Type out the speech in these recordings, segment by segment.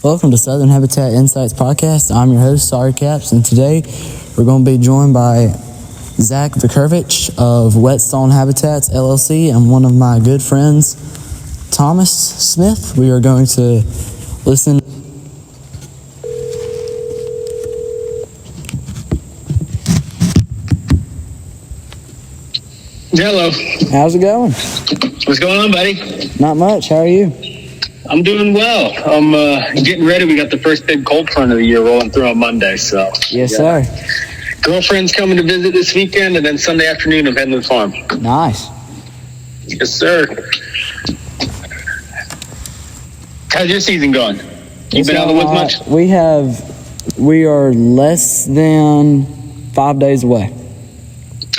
Welcome to Southern Habitat Insights Podcast. I'm your host, Sorry Caps, and today we're going to be joined by Zach Vucurevich of Whetstone Habitats, LLC, and one of my good friends, Thomas Smith. We are going to listen. Hello. How's it going? What's going on, buddy? Not much. How are you? I'm doing well. I'm getting ready. We got the first big cold front of the year rolling through on Monday. So Yes, sir. Girlfriend's coming to visit this weekend, and then Sunday afternoon I'm heading to the farm. Nice. Yes, sir. How's your season going? You been out of the woods much? We are less than 5 days away.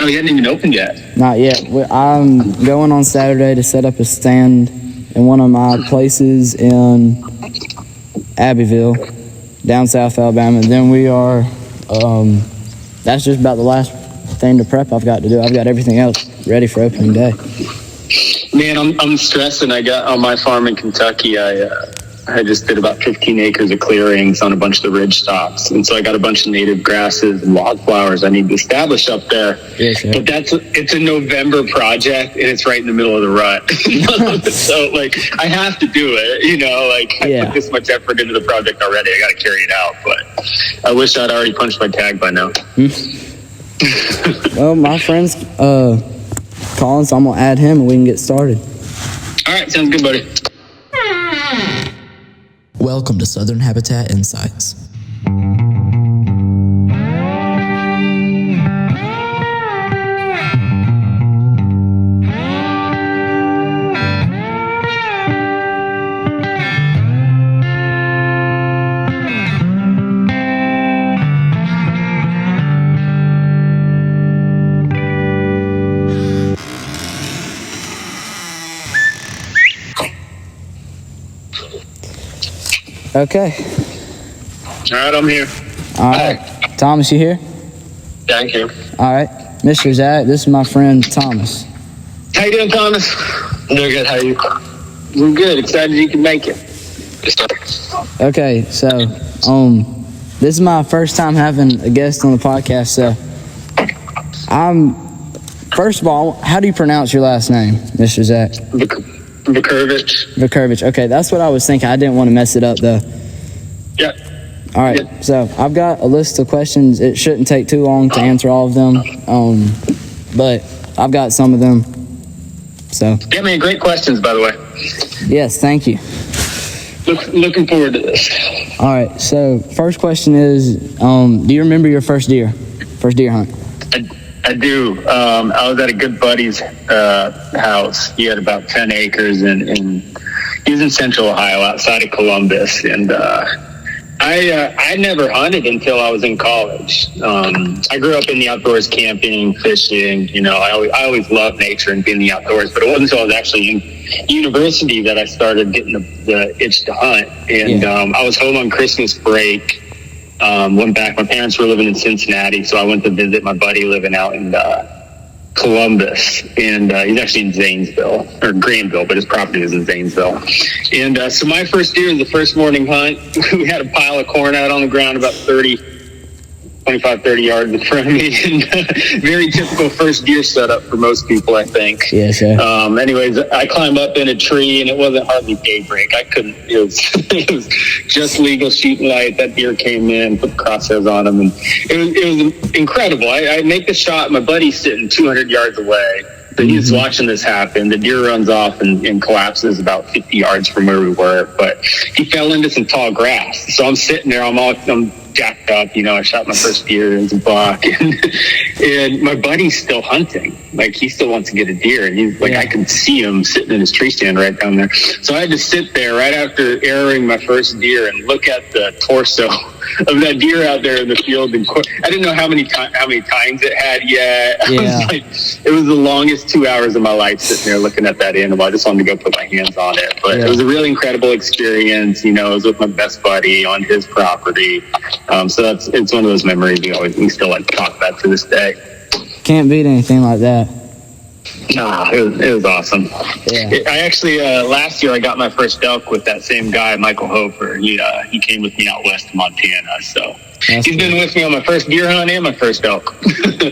Oh, you hadn't even opened yet? Not yet. I'm going on Saturday to set up a stand in one of my places in Abbeville, down South Alabama. And then we are, that's just about the last thing to prep I've got to do. I've got everything else ready for opening day. Man, I'm stressing. I got on my farm in Kentucky, I just did about 15 acres of clearings on a bunch of the ridge tops. And so I got a bunch of native grasses and wildflowers I need to establish up there. Yes, sir. But it's a November project, and it's right in the middle of the rut. So, I have to do it, I put this much effort into the project already. I got to carry it out. But I wish I'd already punched my tag by now. Well, my friend's calling, so I'm going to add him and we can get started. All right, sounds good, buddy. Welcome to Southern Habitat Insights. Okay. All right, I'm here. All right. Hi. Thomas, you here? Thank you. All right. Mr. Zach, this is my friend Thomas. How you doing, Thomas? I'm doing good. How are you? I'm good. Excited you can make it. Okay, so this is my first time having a guest on the podcast. So first of all, how do you pronounce your last name, Mr. Zach? Vucurevich. Vucurevich. Okay, that's what I was thinking. I didn't want to mess it up, though. Yeah. All right, yeah. So I've got a list of questions. It shouldn't take too long to answer all of them, but I've got some of them. So. Yeah, man, great questions, by the way. Yes, thank you. Looking forward to this. All right, so first question is, do you remember your first deer hunt? I do. I was at a good buddy's house. He had about 10 acres, and he was in central Ohio, outside of Columbus. And I never hunted until I was in college. I grew up in the outdoors, camping, fishing. I always loved nature and being in the outdoors. But it wasn't until I was actually in university that I started getting the itch to hunt. And I was home on Christmas break. Went back. My parents were living in Cincinnati, so I went to visit my buddy living out in Columbus, and he's actually in Zanesville, or Granville, but his property was in Zanesville. And so my first deer was the first morning hunt. We had a pile of corn out on the ground about 25, 30 yards in front of me, and very typical first deer setup for most people, I think. Yes, sir. Anyways, I climbed up in a tree, and it wasn't hardly daybreak. I couldn't. It was just legal shooting light. That deer came in, put the crosshairs on him, and it was incredible. I make the shot. My buddy's sitting 200 yards away. So he's watching this happen. The deer runs off and collapses about 50 yards from where we were, but he fell into some tall grass. So I'm sitting there. I'm jacked up. I shot my first deer as a buck, and my buddy's still hunting. He still wants to get a deer, and he's I can see him sitting in his tree stand right down there. So I had to sit there right after arrowing my first deer and look at the torso of that deer out there in the field. And I didn't know how many times it had yet. It was the longest 2 hours of my life sitting there looking at that animal. I just wanted to go put my hands on it, but it was a really incredible experience. I was with my best buddy on his property. So it's one of those memories we still talk about to this day. Can't beat anything like that. Nah, it was awesome. Yeah. I actually last year I got my first elk with that same guy, Michael Hofer. He came with me out west of Montana, so That's he's been with me on my first deer hunt and my first elk.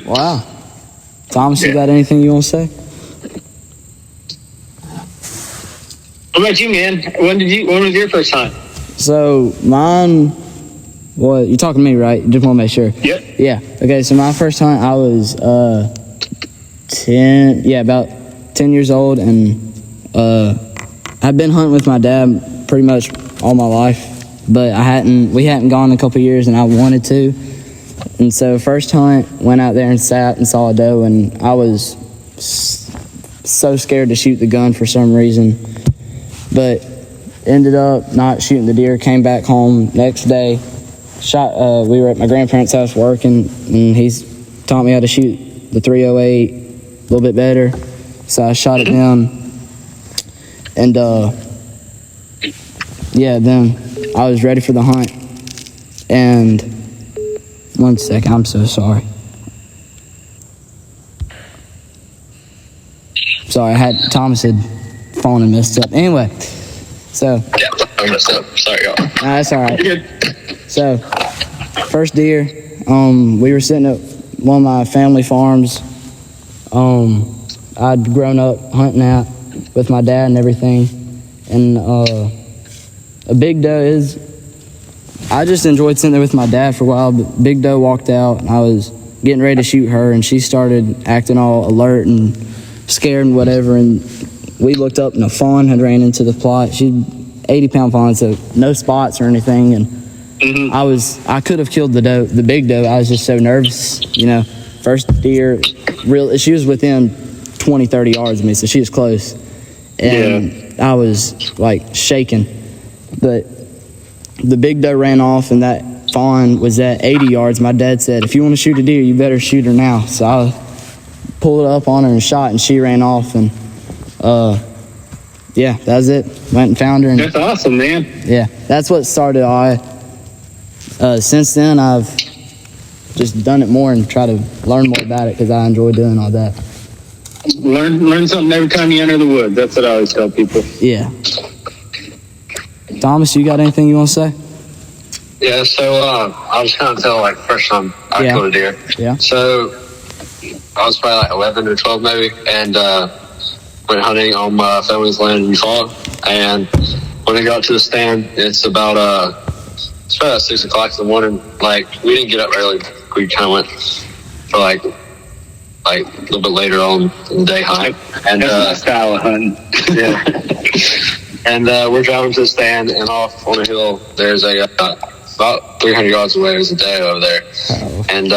Wow. Thomas, you got anything you want to say? What about you, man? When was your first hunt? So mine, well, you're talking to me, right? Just want to make sure. Yep. Yeah. Okay. So my first hunt, I was 10. Yeah, about 10 years old, and I've been hunting with my dad pretty much all my life, but we hadn't gone in a couple years, and I wanted to. And so first hunt, went out there and sat and saw a doe, and I was so scared to shoot the gun for some reason, but ended up not shooting the deer. Came back home next day, shot. We were at my grandparents' house working, and he's taught me how to shoot the 308 a little bit better. So I shot it down, and then I was ready for the hunt. And 1 second, I'm so sorry. Sorry, Thomas had fallen and messed up. Anyway, so. Yeah, I messed up. Sorry, y'all. Nah, that's all right. You're good. So, first deer, we were sitting at one of my family farms. I'd grown up hunting at with my dad and everything. And a big doe I just enjoyed sitting there with my dad for a while, but big doe walked out, and I was getting ready to shoot her, and she started acting all alert and scared and whatever, and we looked up, and a fawn had ran into the plot. She's 80-pound fawn, so no spots or anything, and I could have killed the big doe. I was just so nervous, First deer, she was within 20, 30 yards of me, so she was close, and I was like shaking, but the big doe ran off, and that fawn was at 80 yards. My dad said, if you want to shoot a deer, you better shoot her now. So I pulled it up on her and shot, and she ran off, and that was it. Went and found her. And, that's awesome, man. Yeah, that's what started. Since then, I've just done it more and try to learn more about it because I enjoy doing all that. Learn something every time you enter the woods. That's what I always tell people. Yeah. Thomas, you got anything you want to say? Yeah, so I was kind of tell first time I killed a deer. Yeah. So I was probably 11 or 12 maybe, and went hunting on my family's land in Utah. And when I got to the stand, it's about 6 o'clock in the morning. We didn't get up early. We kind of went for a little bit later on in the day hunt. And that's my style of hunting. Yeah. And we're driving to the stand, and off on a hill, there's about 300 yards away, there's a doe over there. Oh. And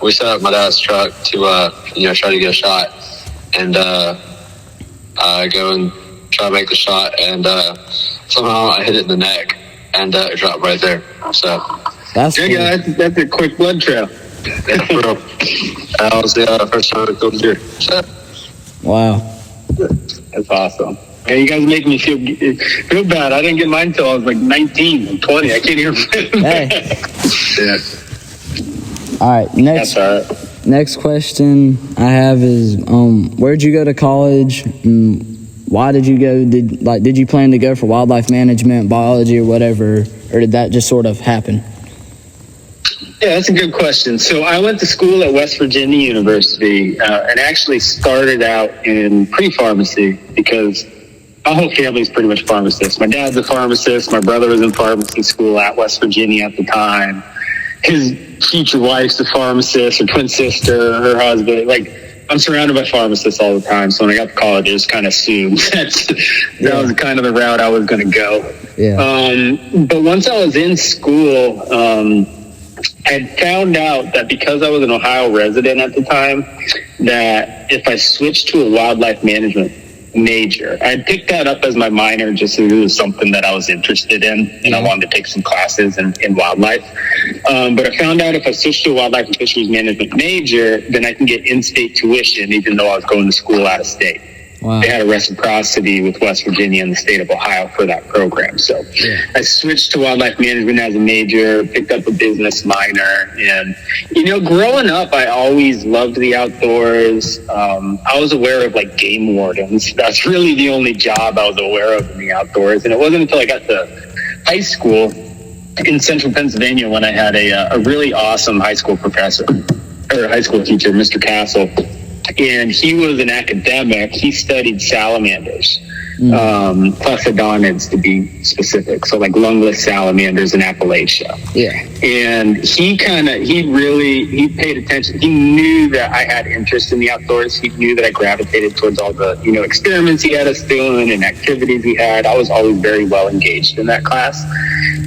we set up my dad's truck to, try to get a shot. And I go and try to make the shot, and somehow I hit it in the neck, and it dropped right there. So that's cool. That's a quick blood trail. Yeah, for real. That was the first time I killed a deer. So. Wow. That's awesome. Yeah, you guys make me feel bad. I didn't get mine until I was 19 and 20. I can't even remember. Hey. Yeah. All right. That's all right. Next question I have is, where'd you go to college? Why did you go? Did you plan to go for wildlife management, biology, or whatever, or did that just sort of happen? Yeah, that's a good question. So I went to school at West Virginia University and actually started out in pre-pharmacy because my whole family is pretty much pharmacists. My dad's a pharmacist. My brother was in pharmacy school at West Virginia at the time. His future wife's a pharmacist, her twin sister, her husband. I'm surrounded by pharmacists all the time. So when I got to college, I just kind of assumed that was kind of the route I was going to go. Yeah. But once I was in school, I had found out that because I was an Ohio resident at the time, that if I switched to a wildlife management major, I picked that up as my minor just because it was something that I was interested in, and I wanted to take some classes in wildlife. But I found out if I switched to a wildlife and fisheries management major, then I can get in-state tuition even though I was going to school out of state. Wow. they had a reciprocity with West Virginia and the state of Ohio for that program. So I switched to wildlife management as a major, picked up a business minor. And, growing up, I always loved the outdoors. I was aware of like game wardens. That's really the only job I was aware of in the outdoors. And it wasn't until I got to high school in central Pennsylvania when I had a really awesome high school professor or high school teacher, Mr. Castle. And he was an academic. He studied salamanders, plethodonids to be specific. So like lungless salamanders in Appalachia. Yeah. And he paid attention. He knew that I had interest in the outdoors. He knew that I gravitated towards all the, experiments he had us doing and activities he had. I was always very well engaged in that class.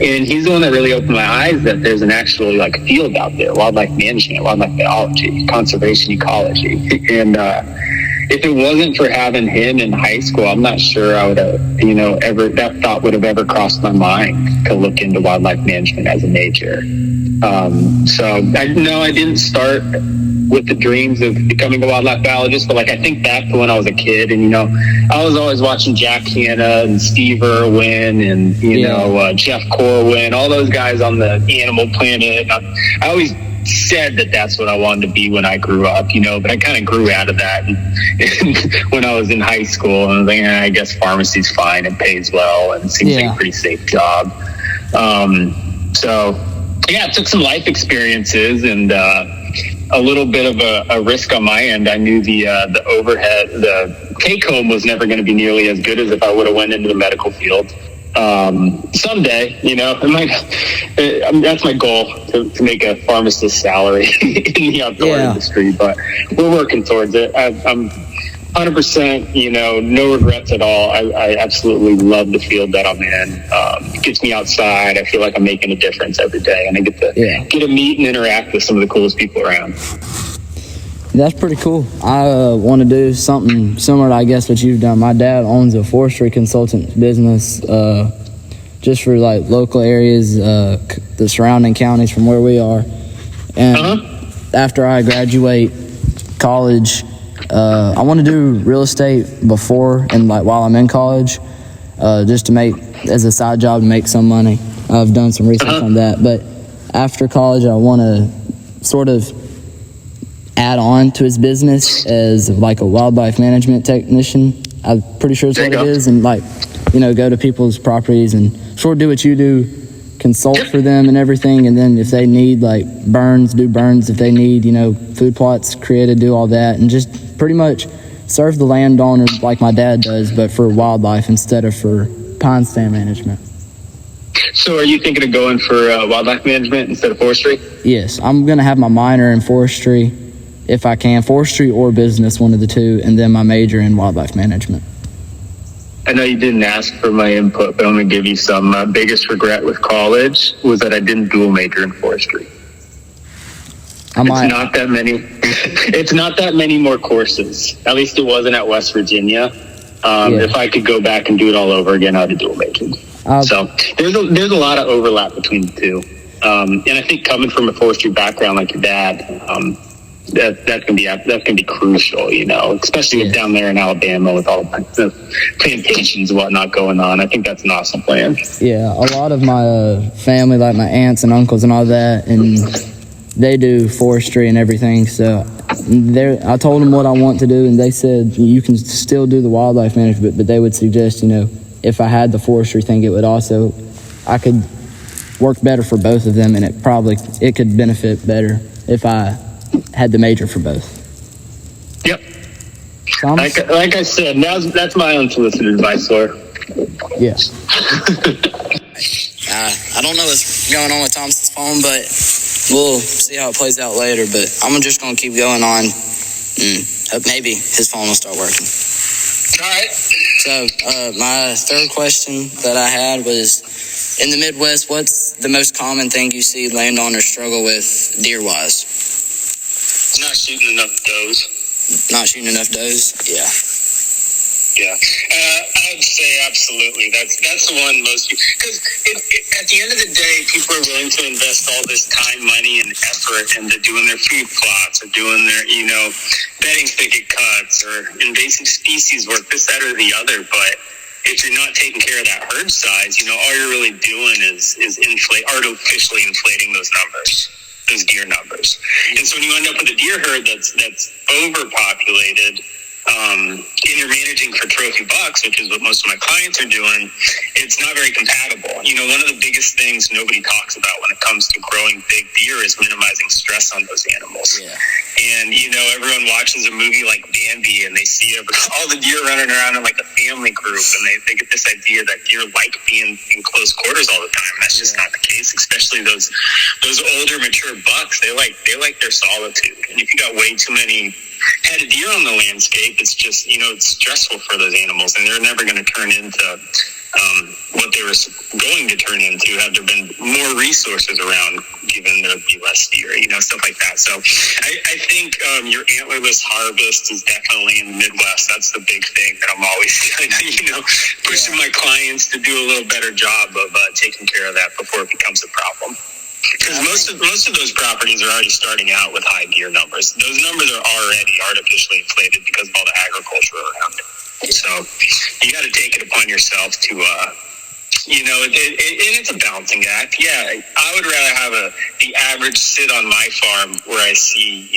And he's the one that really opened my eyes that there's an actually like field out there, wildlife management, wildlife biology, conservation ecology. And if it wasn't for having him in high school, I'm not sure I would have, that thought would have ever crossed my mind to look into wildlife management as a major. So I didn't start with the dreams of becoming a wildlife biologist, but like I think back to when I was a kid, and I was always watching Jack Hanna and Steve Irwin and Jeff Corwin, all those guys on the Animal Planet. I always said that that's what I wanted to be when I grew up, but I kind of grew out of that and when I was in high school, and I was like, I guess pharmacy's fine and pays well and seems like a pretty safe job. It took some life experiences and a little bit of a risk on my end. I knew the overhead, the take home was never going to be nearly as good as if I would have went into the medical field. Someday, that's my goal to make a pharmacist salary in the outdoor industry, but we're working towards it. I'm 100%, no regrets at all. I absolutely love the field that I'm in. It gets me outside. I feel like I'm making a difference every day, and I get to meet and interact with some of the coolest people around. That's pretty cool. I want to do something similar to, I guess, what you've done. My dad owns a forestry consultant business just for like local areas, the surrounding counties from where we are. And after I graduate college, I want to do real estate before and like while I'm in college, just to make, as a side job, to make some money. I've done some research on that. But after college, I want to sort of add on to his business as like a wildlife management technician. I'm pretty sure it's what it is, and like, go to people's properties and sort of do what you do, consult for them and everything, and then if they need like burns, do burns. If they need, food plots created, do all that, and just pretty much serve the landowner like my dad does, but for wildlife instead of for pine stand management. So are you thinking of going for wildlife management instead of forestry? Yes, I'm going to have my minor in forestry, if I can, forestry or business, one of the two, and then my major in wildlife management. I know you didn't ask for my input, but I'm going to give you some. My biggest regret with college was that I didn't dual major in forestry. It's not that many more courses. At least it wasn't at West Virginia. If I could go back and do it all over again, I'd have dual majored. So there's a lot of overlap between the two. And I think coming from a forestry background like your dad, that can be crucial, especially down there in Alabama with all the plantations and whatnot going on. I think that's an awesome plan. Yeah, a lot of my family, like my aunts and uncles and all that, and they do forestry and everything. So I told them what I want to do, and they said you can still do the wildlife management, but they would suggest, if I had the forestry thing, I could work better for both of them, and it could benefit better if I had the major for both. Yep. Like I said, that's my unsolicited advice, Laura. Yeah. I don't know what's going on with Thompson's phone, but we'll see how it plays out later. But I'm just going to keep going on. Hope maybe his phone will start working. All right. So my third question that I had was, in the Midwest, what's the most common thing you see landowners struggle with deer-wise? Not shooting enough does. Not shooting enough does? Yeah. Yeah, I'd say absolutely. That's the one most, because at the end of the day, people are willing to invest all this time, money, and effort into doing their food plots or doing their, bedding thicket cuts or invasive species work, this, that, or the other. But if you're not taking care of that herd size, all you're really doing is artificially inflating those numbers, those deer numbers. And so when you end up with a deer herd that's overpopulated, and you're managing for trophy bucks, which is what most of my clients are doing, it's not very compatible. One of the biggest things nobody talks about when it comes to growing big deer is minimizing stress on those animals. Yeah. And, everyone watches a movie like Bambi and they see all the deer running around in like a family group, and they get this idea that deer like being in close quarters all the time. That's just not the case, especially those older mature bucks. They like their solitude. And if you got way too many head of deer on the landscape, it's just, it's stressful for those animals, and they're never going to turn into what they were going to turn into had there been more resources around, given there would be less deer, stuff like that. So I think your antlerless harvest is definitely in the Midwest. That's the big thing that I'm always kind of, pushing my clients to do a little better job of taking care of that before it becomes a problem. Because most of those properties are already starting out with high deer numbers. Those numbers are already artificially inflated because of all the agriculture around it. So you got to take it upon yourself to, and it's a balancing act. Yeah, I would rather have the average sit on my farm where I see,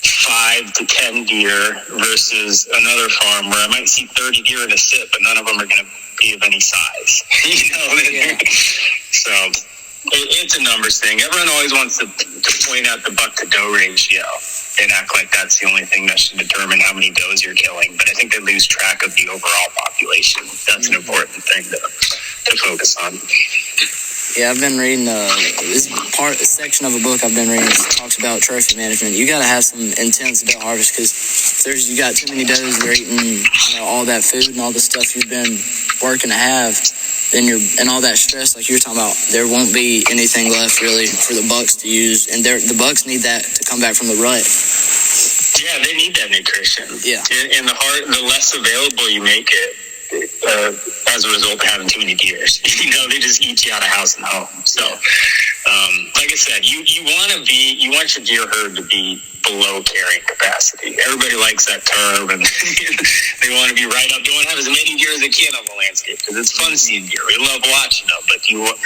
5 to 10 deer versus another farm where I might see 30 deer in a sit, but none of them are going to be of any size. So it's a numbers thing. Everyone always wants to point out the buck to doe ratio and act like that's the only thing that should determine how many does you're killing. But I think they lose track of the overall population. That's an important thing to focus on. Yeah, I've been reading this section of a book I've been reading that talks about trophy management. You got to have some intense doe harvest, because you got too many does, they're eating all that food and all the stuff you've been working to have, and all that stress like you were talking about, there won't be anything left really for the bucks to use, and the bucks need that to come back from the rut. Yeah, they need that nutrition. Yeah, and the less available you make it, as a result of having too many deers, they just eat you out of house and home. So, like I said, you want your deer herd to be below carrying capacity. Everybody likes that term, and they want to be right up. They want to have as many deer as they can on the landscape because it's fun seeing deer. We love watching them. But do you want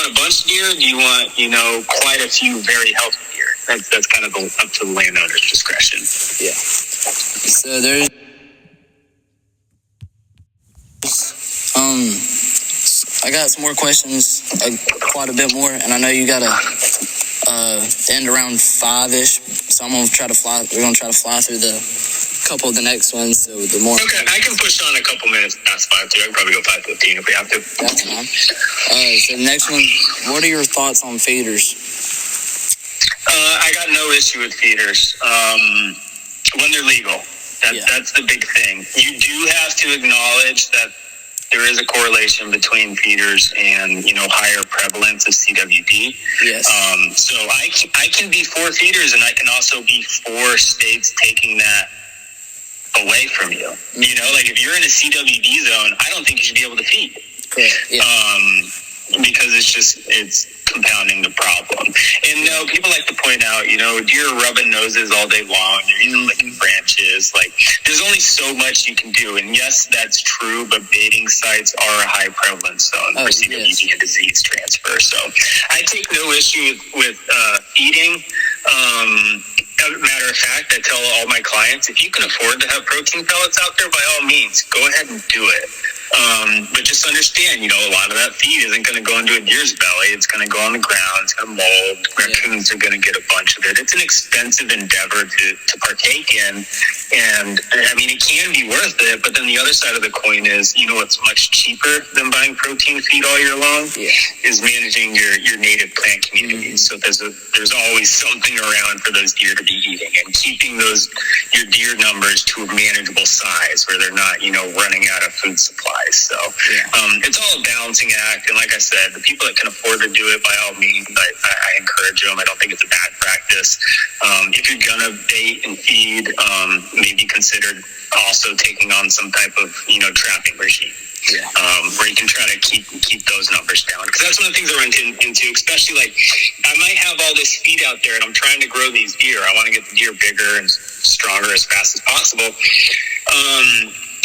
a bunch of deer? Or do you want quite a few very healthy deer? That's kind of up to the landowner's discretion. Yeah. So there's. I got some more questions, quite a bit more, and I know you gotta end around 5-ish, so we're gonna try to fly through the couple of the next ones. So the more. Okay, I can push on a couple minutes past 5 too. I can probably go 5:15 if we have to. That's fine. So the next one, what are your thoughts on feeders? I got no issue with feeders when they're legal. That's the big thing. You do have to acknowledge that there is a correlation between feeders and, higher prevalence of CWD. Yes. So I can be for feeders, and I can also be for states taking that away from you. Like if you're in a CWD zone, I don't think you should be able to feed. Correct. Yeah. Because it's compounding the problem. And people like to point out, deer are rubbing noses all day long, they're licking branches. Like, there's only so much you can do. And yes, that's true, but baiting sites are a high prevalence zone for CWD and disease transfer. So I take no issue with feeding. Matter of fact, I tell all my clients, if you can afford to have protein pellets out there, by all means, go ahead and do it. But just understand, a lot of that feed isn't going to go into a deer's belly. It's going to go on the ground. It's going to mold. Raccoons are going to get a bunch of it. It's an expensive endeavor to partake in. And, it can be worth it. But then the other side of the coin is, what's much cheaper than buying protein feed all year long is managing your native plant communities. So there's always something around for those deer to be eating, and keeping your deer numbers to a manageable size where they're not, running out of food supply. wise. So it's all a balancing act. And like I said, the people that can afford to do it, by all means, I encourage them. I don't think it's a bad practice. If you're gonna bait and feed, maybe consider also taking on some type of trapping regime. Where you can try to keep those numbers down, because that's one of the things I run into, especially like I might have all this feed out there and I'm trying to grow these deer. I want to get the deer bigger and stronger as fast as possible.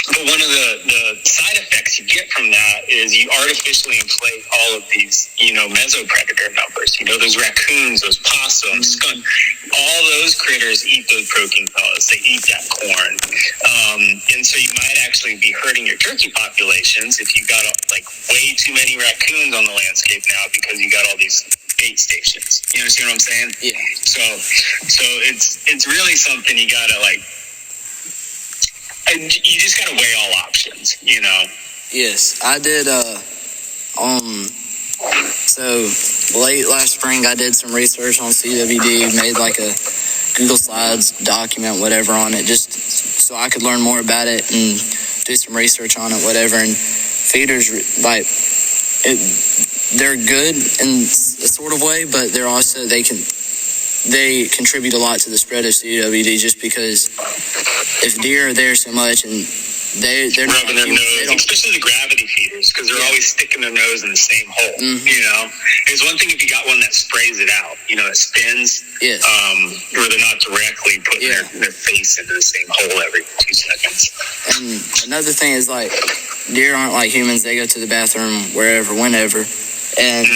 But one of the side effects you get from that is you artificially inflate all of these, mesopredator numbers. Those raccoons, those possums, skunk, all those critters eat those protein pellets. They eat that corn. And so you might actually be hurting your turkey populations if you got like way too many raccoons on the landscape now because you got all these bait stations. You understand what I'm saying? Yeah. So it's really something you gotta you just gotta weigh all options, Yes, I did. So late last spring, I did some research on CWD, made like a Google Slides document, whatever, on it, just so I could learn more about it and do some research on it, whatever. And feeders, they're good in a sort of way, but they're also they contribute a lot to the spread of CWD, just because if deer are there so much and they're rubbing their nose, especially the gravity feeders, because they're always sticking their nose in the same hole. There's one thing if you got one that sprays it out, that spins, where they're not directly putting their face into the same hole every 2 seconds. And another thing is, like, deer aren't like humans. They go to the bathroom wherever, whenever. And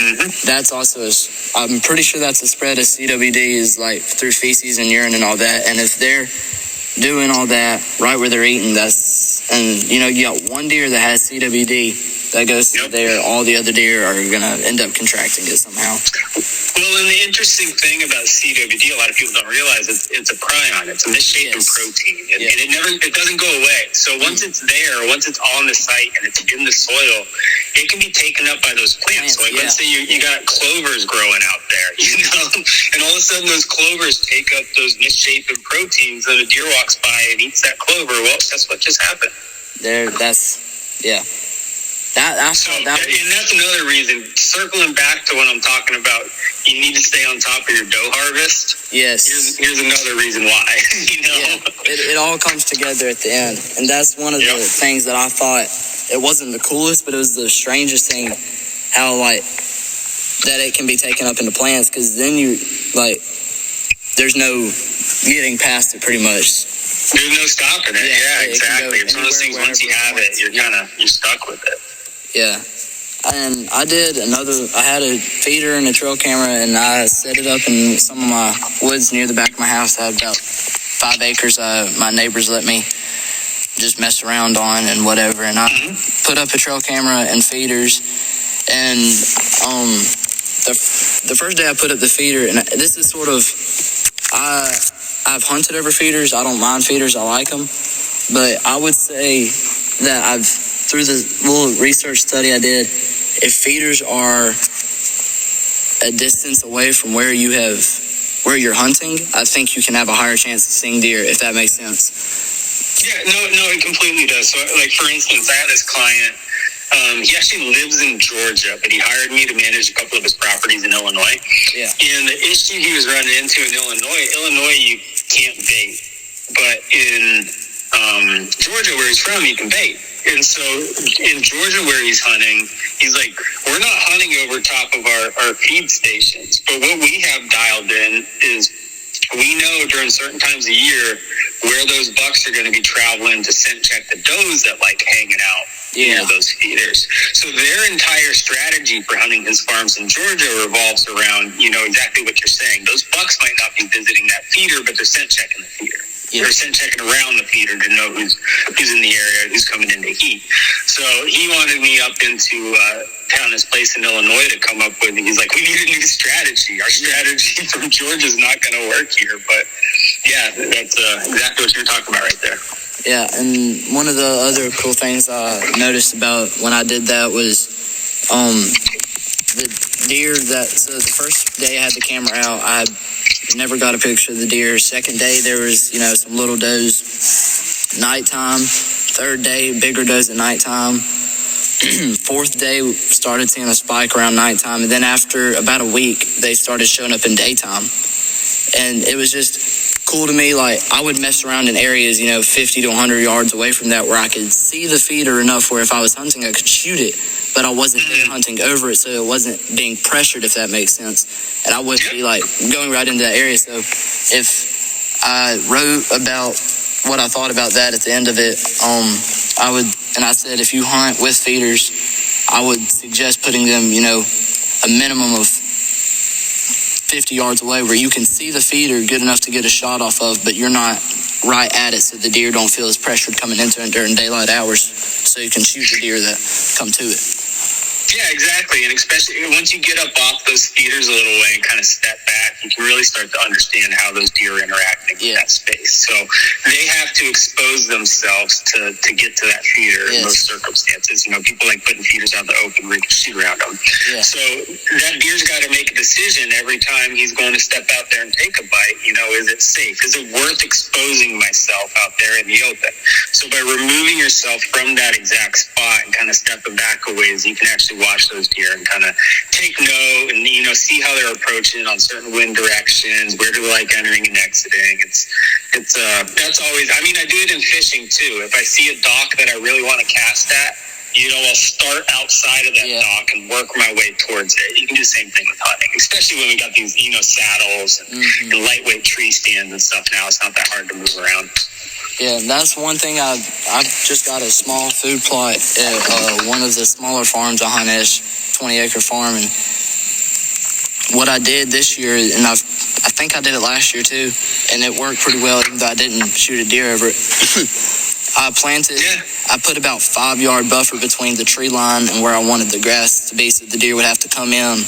that's also, I'm pretty sure that's a spread of CWD, is like through feces and urine and all that. And if they're doing all that right where they're eating, and you got one deer that has CWD that goes through there, all the other deer are going to end up contracting it somehow. Well, and the interesting thing about CWD, a lot of people don't realize, it's a prion. It's a misshapen protein, and it doesn't go away. So once it's there, once it's on the site and it's in the soil, it can be taken up by those plants. So like, let's say you got clovers growing out there, and all of a sudden those clovers take up those misshapen proteins, and a deer walks by and eats that clover. Well, that's what just happened. And that's another reason, circling back to what I'm talking about, you need to stay on top of your doe harvest. Yes. Here's another reason why. It all comes together at the end. And that's one of the things that I thought, it wasn't the coolest, but it was the strangest thing, how, that it can be taken up into plants, because then there's no getting past it, pretty much. There's no stopping it. Yeah, exactly. It's one of those things, once you have it, you're stuck with it. Yeah. And I had a feeder and a trail camera, and I set it up in some of my woods near the back of my house. I had about 5 acres. My neighbors let me just mess around on and whatever. And I put up a trail camera and feeders. And the first day I put up the feeder, and this is sort of, I've hunted over feeders. I don't mind feeders. I like them. But I would say that through the little research study I did, if feeders are a distance away from where you're hunting, I think you can have a higher chance of seeing deer, if that makes sense. Yeah, no, it completely does. So, like, for instance, I had this client. He actually lives in Georgia, but he hired me to manage a couple of his properties in Illinois. Yeah. And the issue he was running into in Illinois, you can't bait. But in Georgia, where he's from, you can bait. And so in Georgia, where he's hunting, he's like, we're not hunting over top of our feed stations. But what we have dialed in is we know during certain times of year where those bucks are going to be traveling to scent check the does that like hanging out near those feeders. So their entire strategy for hunting his farms in Georgia revolves around, exactly what you're saying. Those bucks might not be visiting that feeder, but they're scent checking the feeder. They're scent checking around the feeder to know who's in the area, who's coming into heat. So he wanted me up into town, his place in Illinois, to come up with. He's like, we need a new strategy. Our strategy from Georgia's not going to work here. But yeah, that's exactly what you're talking about right there. Yeah, and one of the other cool things I noticed about when I did that was the deer so the first day I had the camera out, I never got a picture of the deer. Second day, there was, some little does nighttime. Third day, bigger does at nighttime. fourth day, we started seeing a spike around nighttime, and then after about a week, they started showing up in daytime. And it was just cool to me. Like, I would mess around in areas, 50 to 100 yards away from that, where I could see the feeder enough where if I was hunting, I could shoot it, but I wasn't hunting over it, so it wasn't being pressured, if that makes sense. And I wouldn't be like going right into that area. So if I wrote about what I thought about that at the end of it, I said, if you hunt with feeders, I would suggest putting them, a minimum of 50 yards away where you can see the feeder good enough to get a shot off of, but you're not right at it, so the deer don't feel as pressured coming into it during daylight hours, so you can shoot the deer that come to it. Yeah, exactly. And especially once you get up off those feeders a little way and kind of step back, you can really start to understand how those deer are interacting with that space. So they have to expose themselves to get to that feeder in those circumstances. People like putting feeders out in the open where you can shoot around them. Yeah. So that deer's got to make a decision every time he's going to step out there and take a bite. Is it safe? Is it worth exposing myself out there in the open? So by removing yourself from that exact spot and kind of stepping back a ways, you can actually watch those deer and kind of take note and see how they're approaching on certain wind directions, where do they like entering and exiting. That's always, I do it in fishing too. If I see a dock that I really want to cast at, I'll start outside of that dock and work my way towards it. You can do the same thing with hunting, especially when we got these saddles and lightweight tree stands and stuff now. It's not that hard to move around. Yeah, that's one thing. I've just got a small food plot at one of the smaller farms I hunt at, 20-acre farm. And what I did this year, and I think I did it last year too, and it worked pretty well, even though I didn't shoot a deer over it. I put about 5-yard buffer between the tree line and where I wanted the grass to be, so the deer would have to come in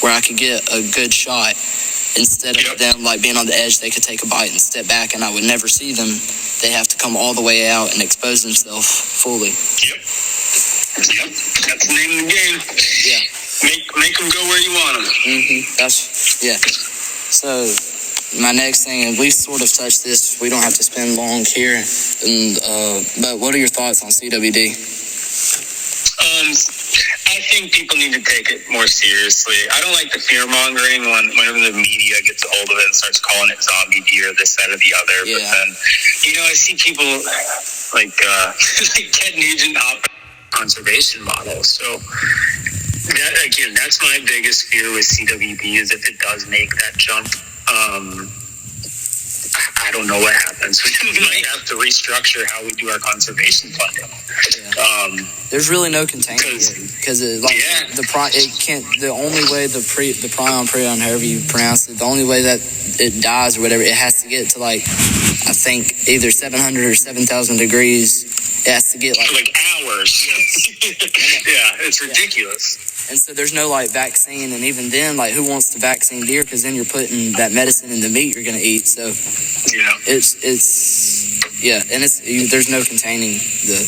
where I could get a good shot. Instead of them being on the edge, they could take a bite and step back, and I would never see them. They have to come all the way out and expose themselves fully. Yep. That's the name of the game. Yeah. Make them go where you want them. So my next thing, and we sort of touched this, we don't have to spend long here. But what are your thoughts on CWD? I think people need to take it more seriously. I don't like the fear-mongering whenever the media gets a hold of it and starts calling it zombie deer, this, that, or the other. Yeah. But then, I see people like Ted Nugent opt conservation model. So, that's my biggest fear with CWD is if it does make that jump. I don't know what happens. We might have to restructure how we do our conservation funding. Yeah. There's really no containing it because the only way the prion, however you pronounce it, the only way that it dies or whatever, it has to get to I think either 700 or 7,000 degrees. It has to get hours. Yeah, it's ridiculous. And so there's no vaccine, and even then, who wants to vaccine deer? Because then you're putting that medicine in the meat you're going to eat. So there's no containing the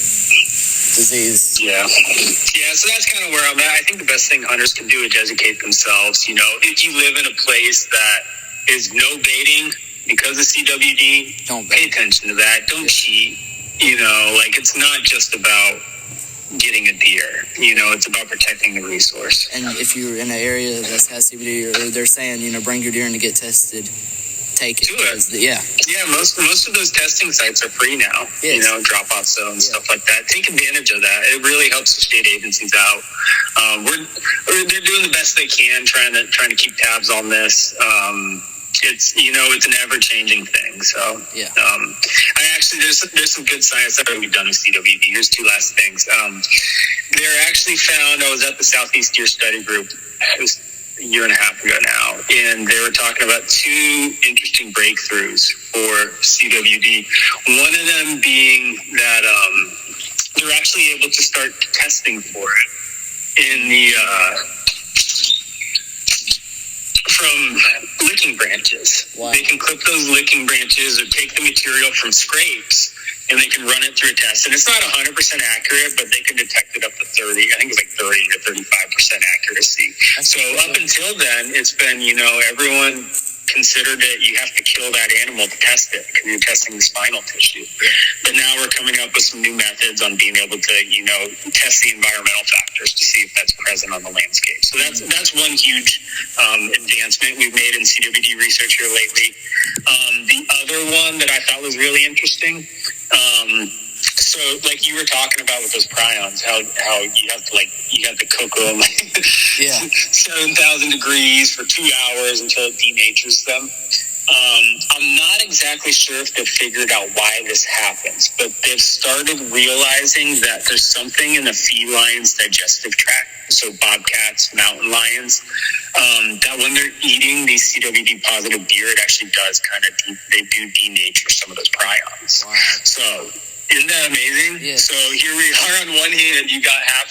disease. Yeah. So that's kind of where I'm at. I think the best thing hunters can do is educate themselves. If you live in a place that is no baiting because of CWD, don't pay attention to that. Don't cheat. It's not just about getting a deer, it's about protecting the resource. And if you're in an area that has CBD, or they're saying, bring your deer in to get tested, take it. Do it. Most of those testing sites are free now. Yes. Drop-off zones, stuff like that. Take advantage of that. It really helps the state agencies out. They're doing the best they can, trying to keep tabs on this. It's an ever-changing thing. So there's some good science that we've done with CWD. Here's two last things. They're actually found. I was at the Southeast Deer Study Group. It was a year and a half ago now, and they were talking about two interesting breakthroughs for CWD. One of them being that they're actually able to start testing for it in the from licking branches. Wow. They can clip those licking branches or take the material from scrapes, and they can run it through a test. And it's not 100% accurate, but they can detect it up to 30. I think it's 30 to 35% accuracy. So up until then, it's been, everyone considered it, you have to kill that animal to test it because you're testing the spinal tissue. But now we're coming up with some new methods on being able to, test the environmental factors to see if that's present on the landscape. So that's one huge advancement we've made in CWD research here lately. The other one that I thought was really interesting, so like you were talking about with those prions, how you have to cook them 7,000 degrees for 2 hours until it denatures them. I'm not exactly sure if they've figured out why this happens, but they've started realizing that there's something in the feline's digestive tract, so bobcats, mountain lions, that when they're eating these CWD positive deer, it actually does they do denature some of those prions. Wow. So isn't that amazing? Yeah. So here we are. On one hand, you got half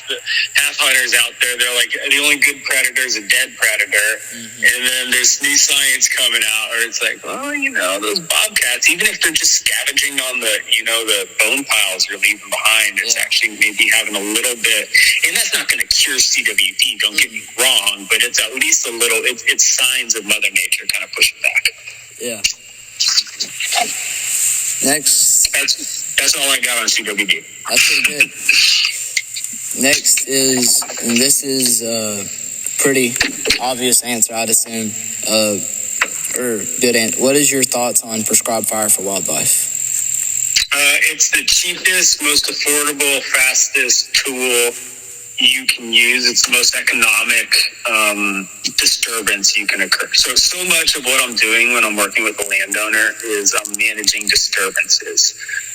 hunters out there. They're like, the only good predator is a dead predator. Mm-hmm. And then there's new science coming out, or it's like, well, those bobcats, even if they're just scavenging on the bone piles you're leaving behind, it's actually maybe having a little bit. And that's not going to cure CWD. Don't get me wrong, but it's at least a little. It's signs of Mother Nature kind of pushing back. Yeah. Next. That's all I got on CWD. That's pretty good. Next is, and this is a pretty obvious answer, I'd assume, or good answer. What is your thoughts on prescribed fire for wildlife? It's the cheapest, most affordable, fastest tool you can use. It's the most economic disturbance you can occur. So much of what I'm doing when I'm working with a landowner is I'm managing disturbances.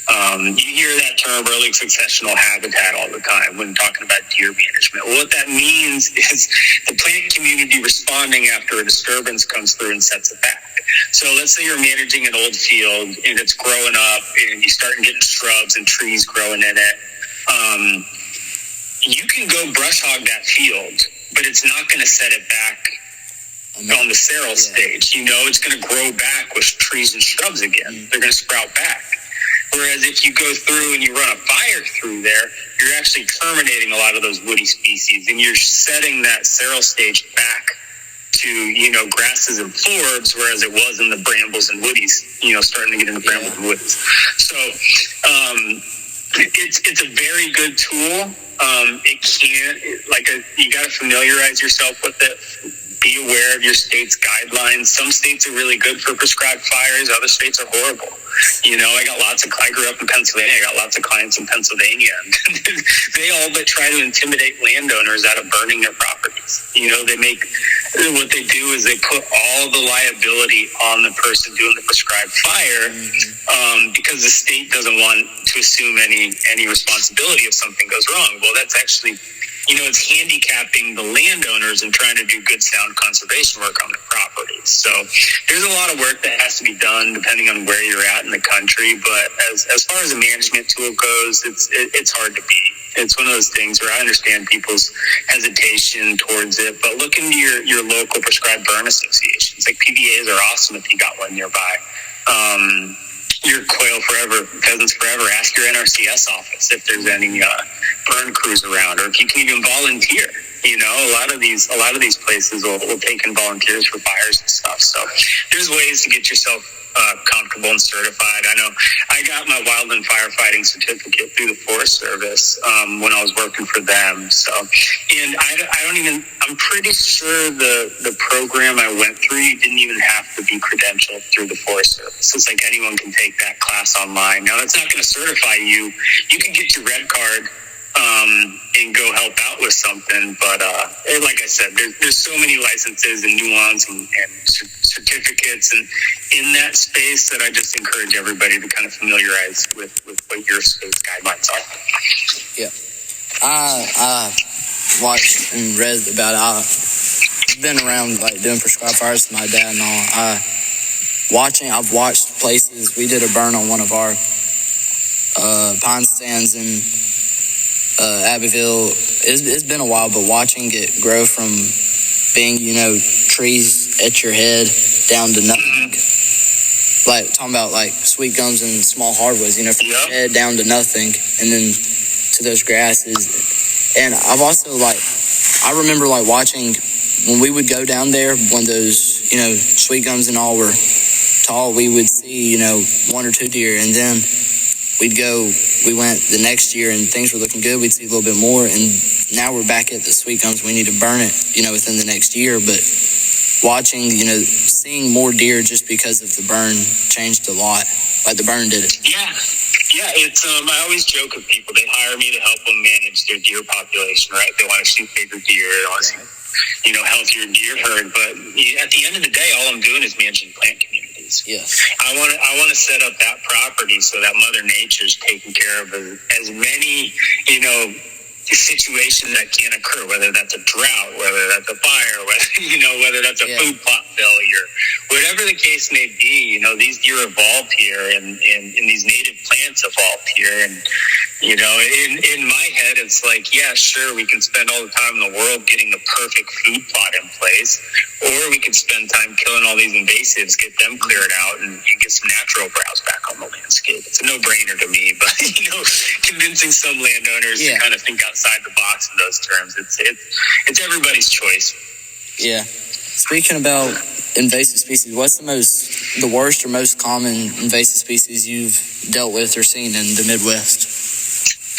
You hear that term early successional habitat all the time when talking about deer management. Well, what that means is the plant community responding after a disturbance comes through and sets it back. So let's say you're managing an old field and it's growing up and you start getting shrubs and trees growing in it. You can go brush hog that field, but it's not going to set it back on the sterile stage. It's going to grow back with trees and shrubs again. They're going to sprout back. Whereas if you go through and you run a fire through there, you're actually terminating a lot of those woody species, and you're setting that sterile stage back to, grasses and forbs, whereas it was in the brambles and woodies, starting to get into brambles and woodies. So it's a very good tool. You got to familiarize yourself with it. Be aware of your state's guidelines. Some states are really good for prescribed fires. Other states are horrible. I grew up in Pennsylvania. I got lots of clients in Pennsylvania. They all but try to intimidate landowners out of burning their properties. What they do is they put all the liability on the person doing the prescribed fire, because the state doesn't want to assume any responsibility if something goes wrong. Well, that's actually, it's handicapping the landowners and trying to do good, sound conservation work on their properties. So there's a lot of work that has to be done depending on where you're at in the country. But as far as a management tool goes, it's hard to beat. It's one of those things where I understand people's hesitation towards it, but look into your local prescribed burn associations. Like PBAs are awesome if you got one nearby. Your Quail Forever, Pheasants Forever, ask your NRCS office if there's any burn crews around, or if you can even volunteer. A lot of these places will take in volunteers for fires and stuff. So there's ways to get yourself comfortable and certified. I know I got my wildland firefighting certificate through the Forest Service when I was working for them. So, and I'm pretty sure the program I went through, you didn't even have to be credentialed through the Forest Service. It's like anyone can take that class online. Now, that's not going to certify you. You can get your red card and go help out with something, but like I said, there's so many licenses and nuance and certificates and in that space that I just encourage everybody to kind of familiarize with what your space guidelines are. Yeah, I watched and read about it. I've been around doing prescribed fires with my dad and all. I've watched places. We did a burn on one of our pine stands in Abbeville. It's been a while, but watching it grow from being, trees at your head down to nothing, talking about sweet gums and small hardwoods, from your head down to nothing, and then to those grasses. And I've also I remember watching when we would go down there when those sweet gums and all were tall, we would see, 1 or 2 deer, and then we went the next year and things were looking good. We'd see a little bit more, and now we're back at the sweet gums. We need to burn it, within the next year. But watching, seeing more deer just because of the burn changed a lot. Like the burn did it. Yeah, it's I always joke with people. They hire me to help them manage their deer population, right? They want to shoot bigger deer, they want to see, healthier deer herd. But at the end of the day, all I'm doing is managing plant communities. Yes. I want to set up that property so that Mother Nature's taking care of as many, situations that can occur, whether that's a drought, whether that's a fire, whether that's a food plot failure, whatever the case may be. These deer evolved here, and these native plants evolved here, and in my head, it's like, yeah, sure, we can spend all the time in the world getting the perfect food plot in place, or we could spend time killing all these invasives, get them cleared out, and get some natural browse back on the landscape. It's a no-brainer to me, but convincing some landowners to kind of think outside the box in those terms, it's everybody's choice. Yeah. Speaking about invasive species, what's the worst or most common invasive species you've dealt with or seen in the Midwest?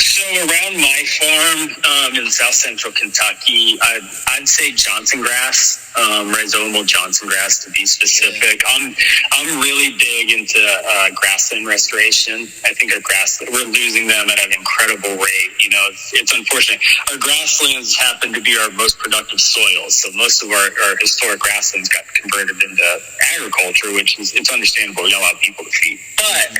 So around my farm in South Central Kentucky, I'd say Johnson grass, rhizomal Johnson grass to be specific. I'm really big into grassland restoration. I think we're losing them at an incredible rate. It's unfortunate. Our grasslands happen to be our most productive soils, so most of our historic grasslands got converted into agriculture, which it's understandable. We got a lot of people to feed. But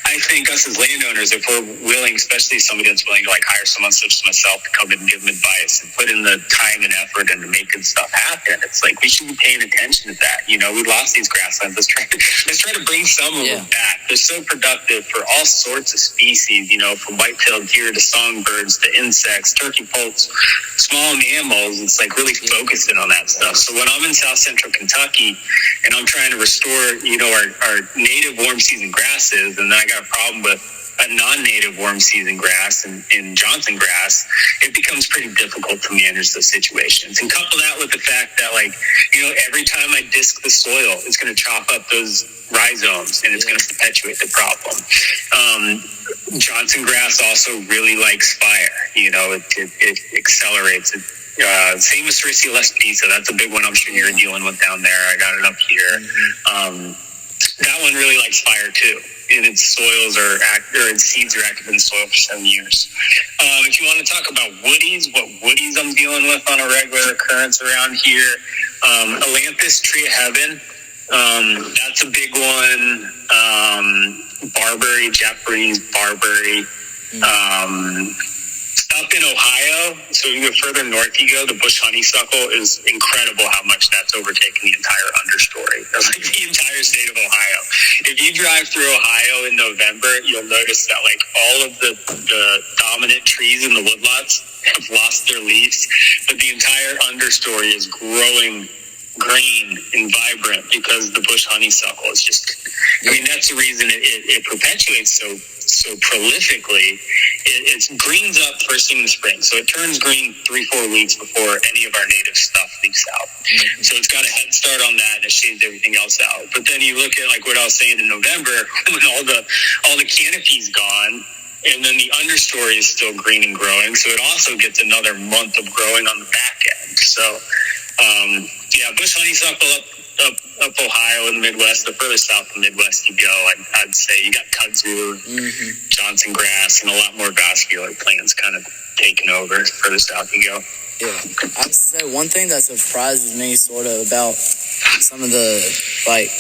I think us as landowners, if we're willing, especially somebody that's willing to hire someone such as myself to come in and give them advice and put in the time and effort into making stuff happen, it's like we should be paying attention to that. We lost these grasslands. Let's try to bring some of them back. They're so productive for all sorts of species, from white-tailed deer to songbirds to insects, turkey poults, small mammals. It's like really focusing on that stuff. So when I'm in South Central Kentucky and I'm trying to restore, our native warm season grasses, and then I got a problem with a non-native warm season grass in Johnson grass, it becomes pretty difficult to manage those situations. And couple that with the fact that, every time I disc the soil, it's going to chop up those rhizomes and it's going to perpetuate the problem. Johnson grass also really likes fire. It accelerates it. Same with Sericea lespedeza. That's a big one I'm sure you're dealing with down there. I got it up here. That one really likes fire too. And its seeds are active in the soil for 7 years. If you want to talk about woodies, what woodies I'm dealing with on a regular occurrence around here, Ailanthus, tree of heaven, that's a big one. Barberry, Japanese barberry. Up in Ohio, so the further north you go, the bush honeysuckle is incredible how much that's overtaken the entire understory. That's like the entire state of Ohio. If you drive through Ohio in November, you'll notice that all of the dominant trees in the woodlots have lost their leaves, but the entire understory is growing green and vibrant because the bush honeysuckle is just, that's the reason it perpetuates so prolifically. It greens up first thing in the spring, so it turns green 3-4 weeks before any of our native stuff leaks out. So it's got a head start on that, and it shades everything else out. But then you look at what I was saying in November, when all the canopy's gone, and then the understory is still green and growing, so it also gets another month of growing on the back end. So bush honeysuckle up Ohio in the Midwest. The further south in the Midwest you go, I'd say you got kudzu, Johnson grass, and a lot more vascular plants kind of taking over the further south you go. Yeah, I'd say one thing that surprises me sort of about some of the,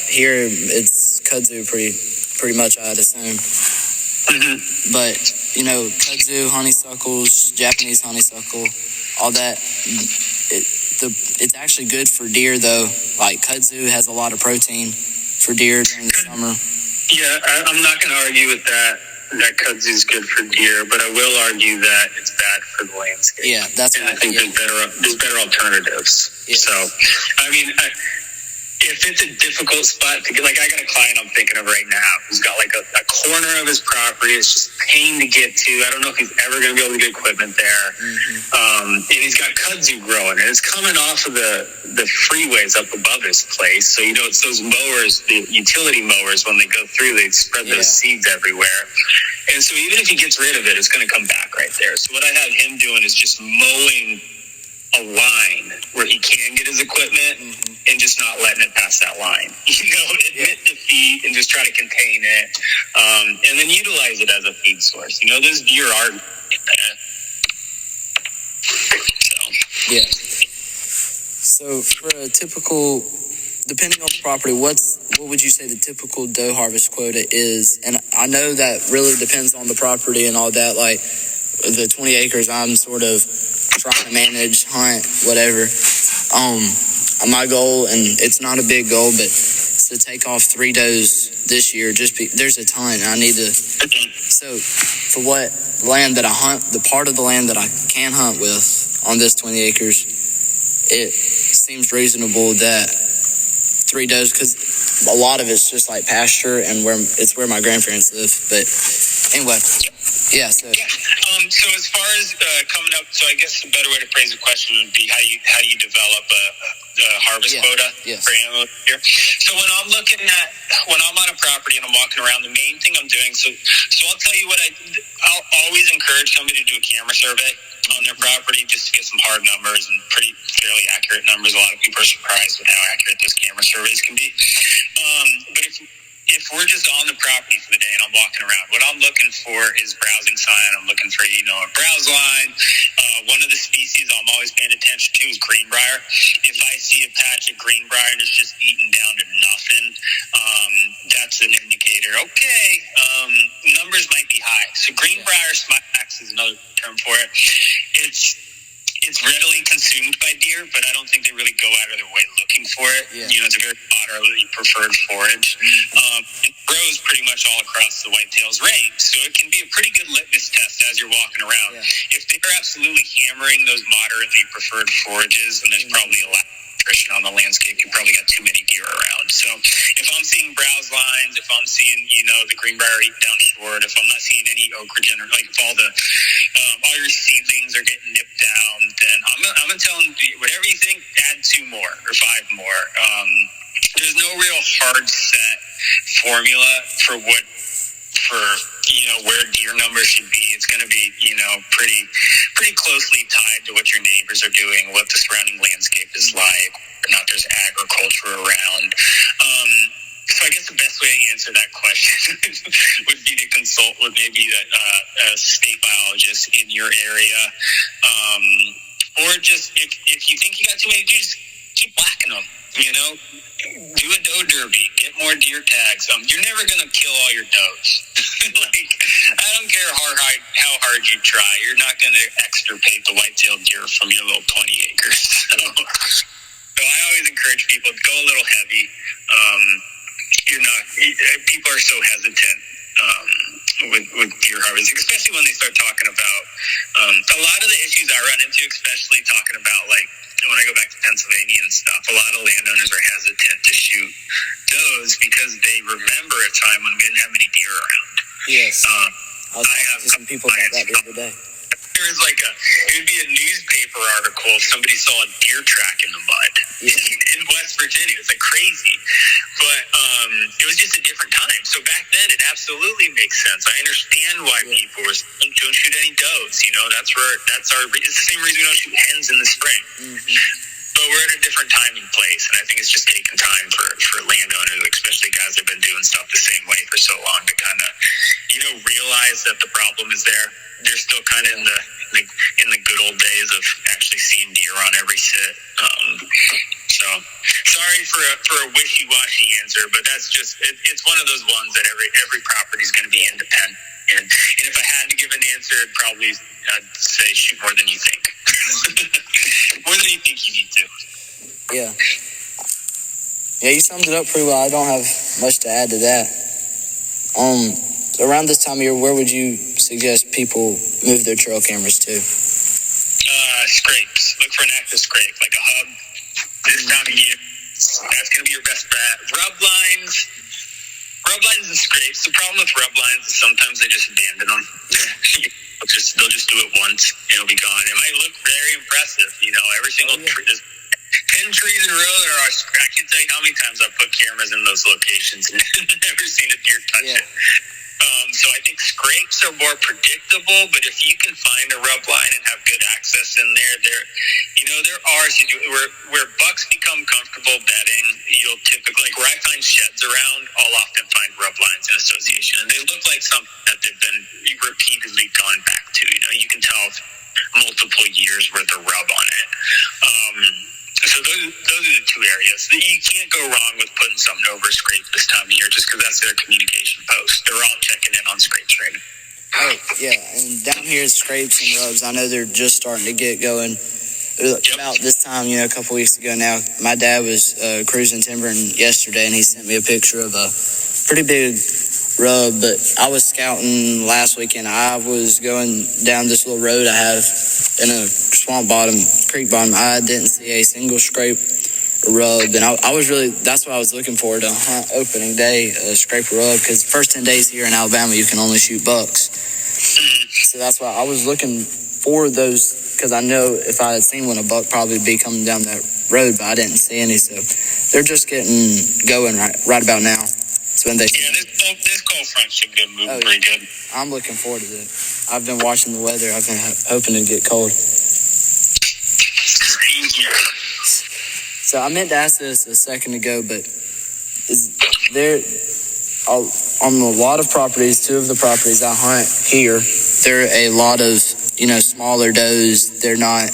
here it's kudzu pretty much, I'd assume. But, kudzu, honeysuckles, Japanese honeysuckle, all that, it's actually good for deer, though. Kudzu has a lot of protein for deer during the summer. Yeah, I'm not going to argue with that kudzu is good for deer, but I will argue that it's bad for the landscape. Yeah, that's and I think there's better alternatives. Yeah. So, if it's a difficult spot to get, like I got a client I'm thinking of right now who's got like a corner of his property. It's just pain to get to. I don't know if he's ever going to be able to get equipment there. And he's got kudzu growing, and it's coming off of the freeways up above his place. So, you know, it's those mowers, the utility mowers, when they go through, they spread those seeds everywhere. And so even if he gets rid of it, it's going to come back right there. So what I have him doing is just mowing a line where he can get his equipment and just not letting it pass that line. You know, admit defeat and just try to contain it, and then utilize it as a feed source. You know, those deer are So for a typical, depending on the property, what would you say the typical doe harvest quota is? And I know that really depends on the property and all that. Like the 20 acres, I'm sort of trying to manage, hunt, whatever. My goal, and it's not a big goal, but it's to take off 3 does this year. There's a ton, and I need to. So for what land that I hunt, the part of the land that I can hunt with on this 20 acres, it seems reasonable that 3 does, because a lot of it's just like pasture and where my grandparents live. But anyway, yeah. So as far as coming up, so I guess a better way to phrase the question would be how you develop a harvest quota for animals here. So when I'm on a property and I'm walking around, the main thing I'm doing, so I'll tell you what I'll always encourage somebody to do a camera survey on their property just to get some hard numbers and fairly accurate numbers. A lot of people are surprised with how accurate those camera surveys can be. But if we're just on the property for the day and I'm walking around, what I'm looking for is browsing sign. I'm looking for, you know, a browse line. One of the species I'm always paying attention to is greenbrier. If I see a patch of greenbrier and it's just eaten down to nothing, that's an indicator. Okay, numbers might be high. So greenbrier smax is another term for it. It's readily consumed by deer, but I don't think they really go out of their way looking for it. You know, it's a very moderately preferred forage. It grows pretty much all across the whitetails range, so it can be a pretty good litmus test as you're walking around. If they're absolutely hammering those moderately preferred forages, then there's probably a lack of nutrition on the landscape. You probably got too many deer around. So if I'm seeing browse lines, if I'm seeing, you know, the greenbrier eating down short, if I'm not seeing any oak regeneration, like if all your seedlings are getting nipped down, then I'm gonna tell them, whatever you think, add 2 more or 5 more. There's no real hard set formula for you know, where deer numbers should be. It's going to be, you know, pretty closely tied to what your neighbors are doing, what the surrounding landscape is like, whether or not there's agriculture around. So I guess the best way to answer that question would be to consult with maybe a state biologist in your area, or just if you think you got too many, just keep whacking them. You know, do a doe derby, get more deer tags. You're never gonna kill all your does. Like, I don't care how hard you try. You're not gonna extirpate the white-tailed deer from your little 20 acres. So I always encourage people to go a little heavy. People are so hesitant with deer harvesting, especially when they start talking about a lot of the issues I run into, especially talking about, like, when I go back to Pennsylvania and stuff, a lot of landowners are hesitant to shoot does because they remember a time when we didn't have many deer around. Yes. I was talking to some people about that the other day. There was it would be a newspaper article if somebody saw a deer track in the mud in West Virginia. It's crazy. But it was just a different time. So back then, it absolutely makes sense. I understand why people were saying, don't shoot any does. You know, it's the same reason we don't shoot hens in the spring. But we're at a different time and place, and I think it's just taking time for landowners, especially guys that have been doing stuff the same way for so long, to kind of, you know, realize that the problem is there. They're still kind of in the good old days of actually seeing deer on every sit. So sorry for a wishy-washy answer, but that's just it's one of those ones that every property is going to be independent. And if I had to give an answer, I'd say shoot more than you think. More than you think you need to. Yeah. Yeah, you summed it up pretty well. I don't have much to add to that. Around this time of year, where would you suggest people move their trail cameras to? Scrapes. Look for an active scrape, like a hub. This time of year, that's going to be your best bet. Rub lines and scrapes. The problem with rub lines is sometimes they just abandon them. Yeah. They'll just do it once and it'll be gone. It might look very impressive, every single tree. 10 trees in a row that are, I can't tell you how many times I've put cameras in those locations and never seen a deer touch it. So I think scrapes are more predictable, but if you can find a rub line and have good access in there, there are situations where bucks become comfortable bedding. You'll typically, like where I find sheds around, I'll often find rub lines in association, and they look like something that they've been repeatedly gone back to. You can tell multiple years worth of rub on it. So those are the two areas. You can't go wrong with putting something over a scrape this time of year just because that's their communication post. They're all checking in on scrapes right now. Oh, yeah, and down here, scrapes and rubs, I know they're just starting to get going. About this time, a couple weeks ago now, my dad was cruising timbering yesterday, and he sent me a picture of a pretty big rub, but I was scouting last weekend. I was going down this little road I have in a creek bottom. I didn't see a single scrape or rub, and I was really, that's what I was looking for to hunt opening day, scrape or rub, because the first 10 days here in Alabama, you can only shoot bucks. So that's why I was looking for those, because I know if I had seen one, a buck probably be coming down that road, but I didn't see any, so they're just getting going right about now. So when they this cold front should be moving pretty good. I'm looking forward to it. I've been watching the weather. I've been hoping to get cold. So I meant to ask this a second ago, but is there on a lot of properties, two of the properties I hunt here, there are a lot of smaller does. They're not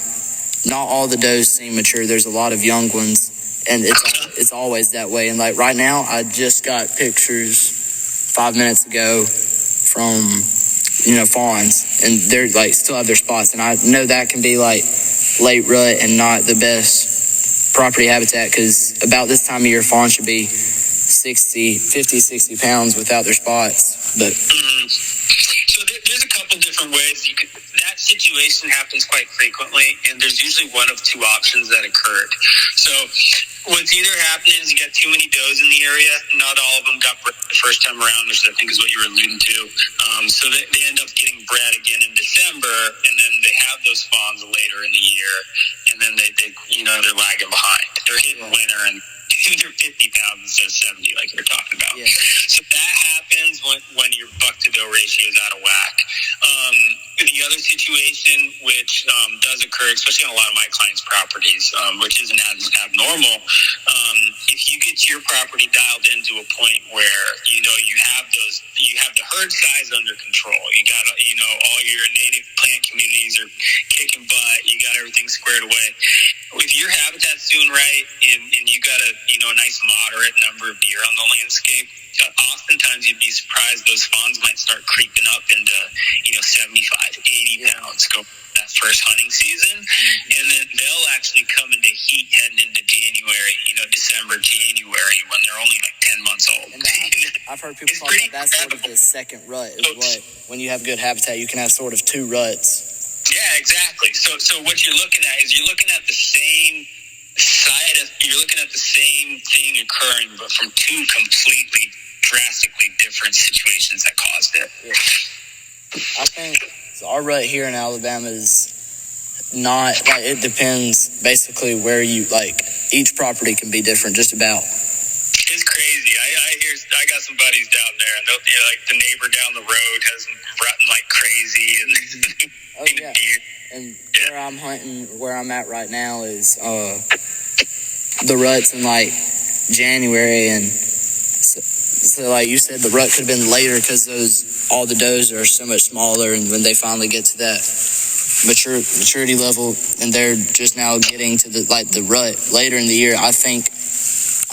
all the does seem mature. There's a lot of young ones, and it's always that way. And like right now, I just got pictures 5 minutes ago from fawns, and they're like still have their spots. And I know that can be like late rut and not the best property habitat, because about this time of year, fawns should be 60 pounds without their spots. But so there's a couple different ways that situation happens quite frequently, and there's usually one of two options that occurred. So what's either happening is you got too many does in the area. Not all of them got bred the first time around, which I think is what you were alluding to. So they end up getting bred again in December, and then they have those fawns later in the year, and then they're lagging behind. They're hitting winter and they're 50 pounds instead of 70, like you're talking about. Yeah. So that happens when your buck to doe ratio is out of whack. The other situation, which does occur, especially on a lot of my clients' properties, which isn't as abnormal, if you get your property dialed into a point where you have the herd size under control, you got all your native plant communities are kicking butt, you got everything squared away. If your habitat's doing right and you got a nice moderate number of deer on the landscape, oftentimes you'd be surprised those fawns might start creeping up into 75, 80 pounds go that first hunting season, and then they'll actually come into heat heading into January, December, January, when they're only like 10 months old. And I've heard people talk about that's sort of the second rut is what, when you have good habitat, you can have sort of two ruts. Yeah, exactly. So what you're looking at is you're looking at the same thing occurring, but from two completely drastically different situations that caused it. Yeah. I think our rut here in Alabama is not like, it depends basically where you each property can be different just about. It's crazy. I got some buddies down there, and the neighbor down the road has them rutting like crazy, and oh yeah. And where I'm hunting, where I'm at right now is the ruts in January, and so like you said, the rut could have been later because all the does are so much smaller, and when they finally get to that maturity level, and they're just now getting to the rut later in the year. I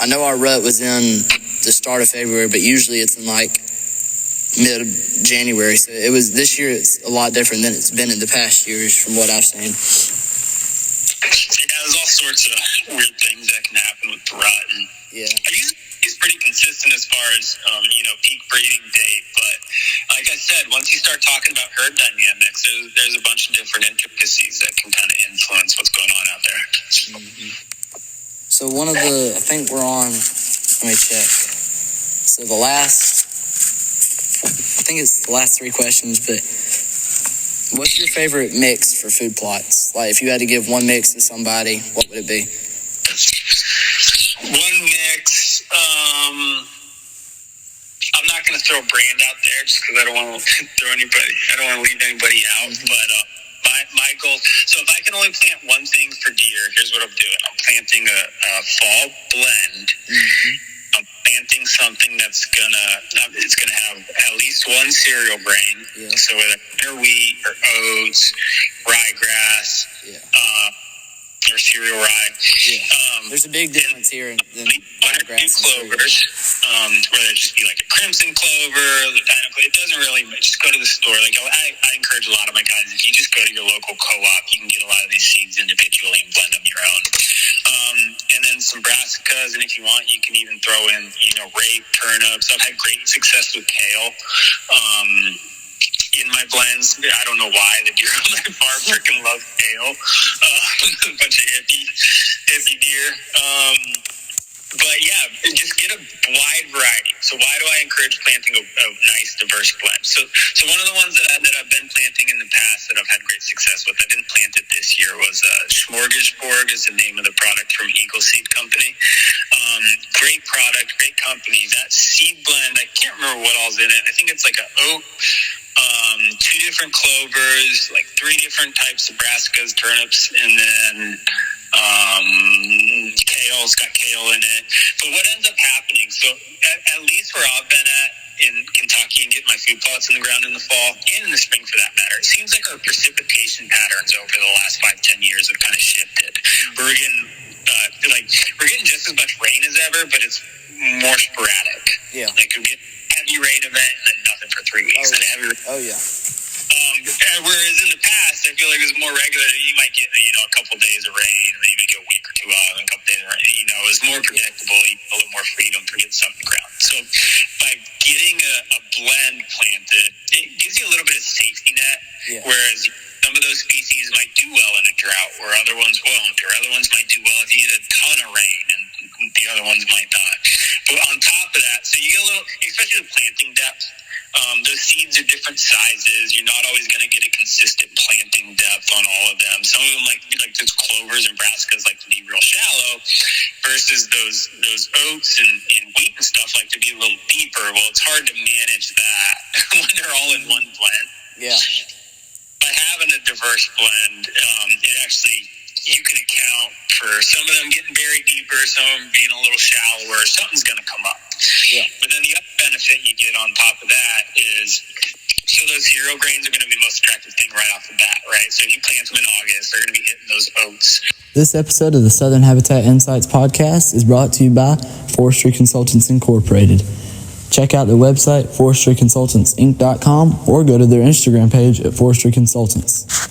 know our rut was in the start of February, but usually it's in mid-January. So it was this year. It's a lot different than it's been in the past years, from what I've seen. Yeah, there's all sorts of weird things that can happen with the rut, and he's pretty consistent as far as peak breeding date. But like I said, once you start talking about herd dynamics, there's a bunch of different intricacies that can kind of influence what's going on out there. Mm-hmm. So I think we're on, let me check. So I think it's the last 3 questions, but what's your favorite mix for food plots? Like, if you had to give one mix to somebody, what would it be? One mix, I'm not going to throw a brand out there just because I don't want to leave anybody out, but my goal, so if I can only plant one thing for deer, here's what I'm doing. I'm planting a fall blend. Mm-hmm. I'm planting something that's it's gonna have at least one cereal grain. Yeah. So whether wheat or oats, ryegrass, or cereal rye. Yeah. There's a big difference here in ryegrass and clovers. Whether it just be like a crimson clover, Ladino clover, it doesn't really. Just go to the store. Like I encourage a lot of my guys, if you just go to your local co-op, you can get a lot of these seeds individually and blend them your own. And then some brassicas, and if you want, you can even throw in, rape, turnips. I've had great success with kale. In my blends, I don't know why the deer on my farm freaking love kale. A bunch of hippie deer. But yeah, just get a wide variety. So why do I encourage planting a nice, diverse blend? So one of the ones that I've been planting in the past that I've had great success with, I didn't plant it this year, was Smorgasbord is the name of the product from Eagle Seed Company. Great product, great company. That seed blend, I can't remember what all's in it. I think it's like an oat, 2 different clovers, like 3 different types of brassicas, turnips, and then kale. It's got kale in it. But what ends up happening, so at least where I've been at in Kentucky and getting my food plots in the ground in the fall and in the spring for that matter, it seems like our precipitation patterns over the last 5-10 years have kind of shifted. We're getting just as much rain as ever, but it's more sporadic. Yeah. Like we get heavy rain event and then nothing for 3 weeks. Whereas in the past, I feel like it was more regular. You might get, a couple days of rain, and then you would get a week or 2 out, and a couple days of rain. It was more predictable. You had a little more freedom to get something ground. So by getting a blend planted, it gives you a little bit of safety net. Yeah. Whereas some of those species might do well in a drought, or other ones won't, or other ones might do well if you get a ton of rain, and the other ones might not. But on top of that, so you get a little, especially the planting depth. Those seeds are different sizes. You're not always going to get a consistent planting depth on all of them. Some of them, like those clovers and brassicas, like to be real shallow, versus those oats and wheat and stuff like to be a little deeper. Well, it's hard to manage that when they're all in one blend. Yeah. By having a diverse blend, it actually, you can account for some of them getting buried deeper, some of them being a little shallower. Something's going to come up. Yeah. But then the other benefit you get on top of that is, so those cereal grains are going to be the most attractive thing right off the bat, right? So if you plant them in August, they're going to be hitting those oats. This episode of the Southern Habitat Insights podcast is brought to you by Forestry Consultants Incorporated. Check out their website, forestryconsultantsinc.com, or go to their Instagram page at Forestry Consultants.